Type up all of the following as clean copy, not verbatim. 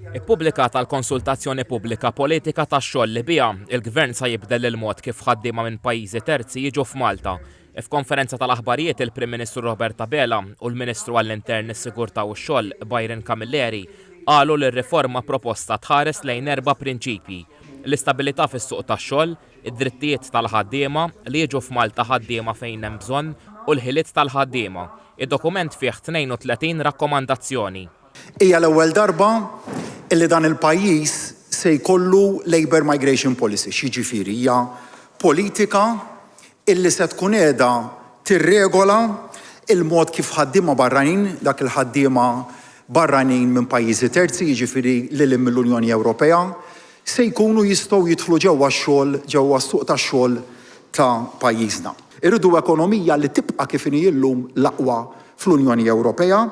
Ippubblikata l-konsultazzjoni pubblika politika tax-xogħol li biha il-Gvern sa jibdel il-mod kif ħaddiema minn pajjiżi terzi jiġu f'Malta. F'konferenza tal-aħbarijiet il-Prim Ministru Roberta Bela u l-Ministru għall-Intern is-Sigurtà u x-Xogħol Byron Camilleri qalu li r-riforma proposta tħares lejn 4 prinċipji: l-istabilità fis-suq tax-xogħol, id-drittijiet tal-ħaddiema li jiġu f'Malta ħaddiema fejn hemm bżonn u l-ħiliet tal-ħaddiema. Id-dokument fih 32 rakkomandazzjoni. Hija l-ewwel darba illi dan il-pajjiż se jkollu Labour Migration Policy, jiġifieri hija politika illi se tkun qiegħda tirregola il-mod kif ħaddiema barranin, dak il-ħaddiema barranin minn pajjiżi terzi, jiġifieri lil mill-Unjoni Ewropea, se jkunu jistgħu jidħlu ġewwa x-xogħol, ġewwa s-suq tax-xogħol ta' pajjiżna. Irridu ekonomija li tibqa' kif inhi llum l-aqwa fl-Unjoni Ewropea,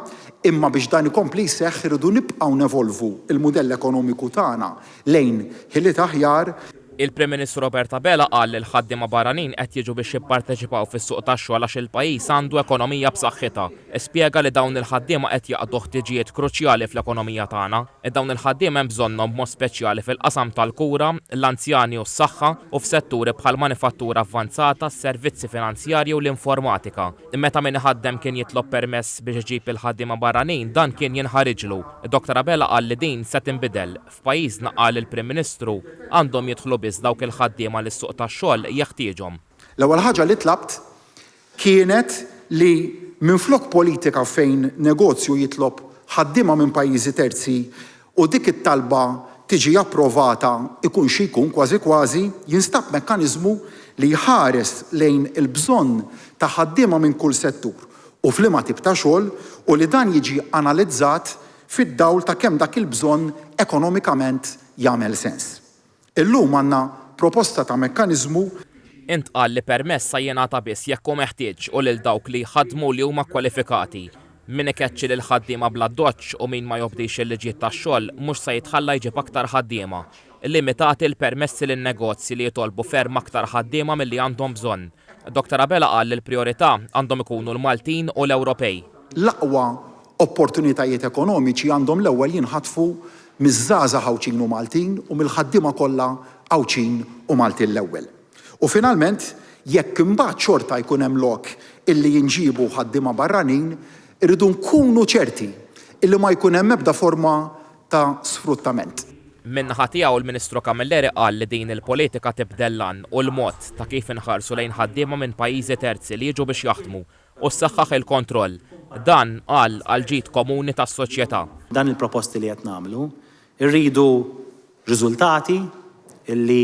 imma biex dan ikompli jseħħ irridu nibqgħu nevolvu il-mudell ekonomiku tagħna lejn ħiliet aħjar. Il-Prim Ministru Roberta Bela qal li l-ħaddiema barranin qed jiġu biex jipparteċipaw fis-suq tax-xogħol għax il-pajjiż għandu ekonomija b'saħħitha. Ispjega li dawn il-ħaddiema qed jaqdu ħtiġijiet kruċjali fl-ekonomija tagħna. Dawn il-ħaddiema hemm bżonnhom b'mod speċjali fil-qasam tal-kura, l-anzjani u s-saħħa u f'setturi bħal manifattura avvanzata, s-servizzi finanzjarji u l-informatika. Meta min iħaddem kien jitlob permess biex iġib il-ħaddiema barranin dan kien jinħariġlu. Dr. Bela qal li din se tinbidel. F'pajjiżna qal il-Prim Ministru għandhom jidħlu dawk il-ħaddiema li s-suq tax-xogħol jeħtieġhom. L-ewwel ħaġa li tlabt kienet li minflok politika fejn negozju jitlob ħaddiema minn pajjiżi terzi u dik it-talba tiġi approvata ikun xi jkun kważi kważi jinstab mekkaniżmu li jħares lejn il-bżonn ta' ħaddiema minn kull settur u f'liema tip ta' xogħol u li dan jiġi analizzat fid-dawl ta' kemm dak il-bżonn ekonomikament jagħmel sens. Illum għandna proposta ta' mekkaniżmu. Int qal li permessa jingħata biss jekk hu meħtieġ u lil dawk li jħaddmu li huma kwalifikati. Min ikeċċi lil ħaddiema bla doċċ u min ma jobdix il-liġijiet tax-xogħol mhux se jitħalla jġib aktar ħaddiema. Limitati l-permessi lin-negozji li jitolbu ferm aktar ħaddiema milli għandhom bżonn. Dr. Bela qal li l-prijorità għandhom ikunu l-Maltin u l-Ewropej. L-aqwa opportunitajiet ekonomiċi għandhom l-ewwel jinħatfu miż-żgħażagħ Ħawċin u Maltin u mill-ħaddiema kollha Ħawċin u Maltin l-ewwel. U finalment, jekk imbagħad xorta jkun hemm lok illi jinġibu ħaddiema barranin, irridu nkunu ċerti illi ma jkun hemm ebda forma ta' sfruttament. Min-naħa tiegħu il-Ministru Camilleri qal li din il-politika tibdel lan u l-mod ta' kif inħarsu lejn ħaddiema minn pajjiżi terzi li jiġu biex jaħdmu u ssaħħaħ il-kontroll. Dan qal għal ġid komuni tas-soċjetà. Dan il-proposti li qed nagħmlu irridu riżultati illi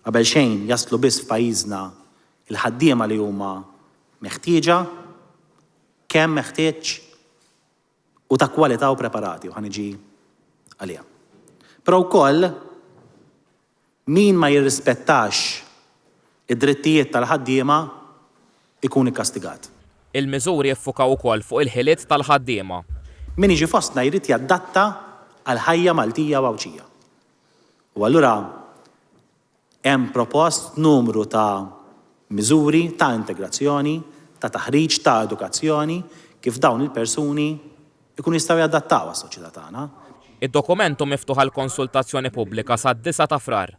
qabel xejn jaslu biss f'pajjiżna il-ħaddiema li huma meħtieġa, kemm meħtieġ u ta' kwalità u preparati u ħaniġi għaliha. Però wkoll min ma jirrispettax id-drittijiet tal-ħaddiema ikun ikkastigat. Il-miżuri jiffukaw ukoll fuq il-ħiliet tal-ħaddiema. Min jiġi fostna jrid jadatta għal ħajja Maltija u Ħawċija. U allura hemm propost numru ta' miżuri ta' integrazzjoni, ta' taħriġ, ta' edukazzjoni kif dawn il-persuni ikunu jistgħu jadattaw għas-soċjetà tagħna. Id-dokumentu miftuħ għal konsultazzjoni pubblika sa' 9 ta' frar.